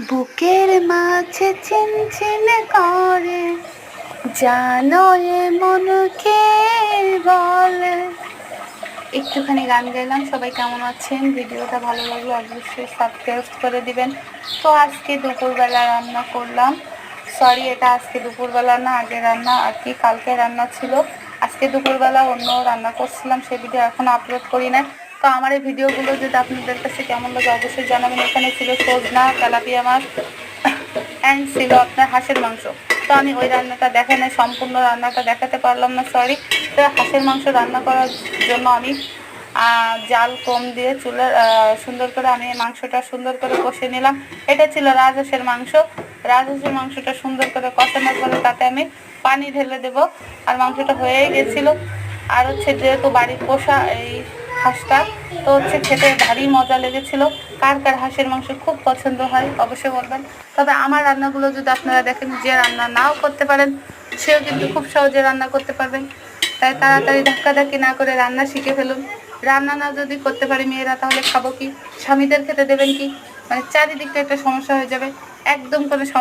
বুকের মাঝে চিনচিন করে, জানো এ মন কে বলে। একটুখানি গান গাইলাম। সবাই কেমন আছেন? ভিডিওটা ভালো লাগলে অবশ্যই সাবস্ক্রাইব করে দিবেন। তো আজকে দুপুরবেলা রান্না করলাম, সরি এটা আজকে দুপুরবেলা না, আগে রান্না আর কি, কালকে রান্না ছিল। আজকে দুপুরবেলা অন্য রান্না করছিলাম, সেই ভিডিও এখন আপলোড করি না। তো আমার এই ভিডিওগুলো যদি আপনাদের কাছে কেমন লাগে অবশ্যই জানাবেন। এখানে ছিল সজনা, তেলাপিয়া মাছ অ্যান্ড ছিল আপনার হাঁসের মাংস। তো আমি ওই রান্নাটা দেখে নাই, সম্পূর্ণ রান্নাটা দেখাতে পারলাম না, সরি। তো হাঁসের মাংস রান্না করার জন্য আমি জাল কম দিয়ে চুলে সুন্দর করে আমি মাংসটা সুন্দর করে কষে নিলাম। এটা ছিল রাজহাঁসের মাংস। রাজহাঁসের মাংসটা সুন্দর করে কষানোর পরে তাতে আমি পানি ঢেলে দেব। আর মাংসটা হয়েই গেছিল। আর হচ্ছে যেহেতু বাড়ির পোষা এই হাঁসটা, তো হচ্ছে খেতে ভারী মজা লেগেছিল। কার কার হাঁসের মাংস খুব পছন্দ হয় অবশ্যই বলবেন। তবে আমার রান্নাগুলো যদি আপনারা দেখেন, যে রান্না নাও করতে পারেন সেও কিন্তু খুব সহজে রান্না করতে পারবেন। তাই তাড়াতাড়ি ধাক্কাধাক্কি না করে রান্না শিখে ফেলুন। রান্না না যদি করতে পারি মেয়েরা, তাহলে খাবো কি? স্বামীদের খেতে দেবেন কি? মানে চারিদিকটা একটা সমস্যা হয়ে যাবে। একদম কোনো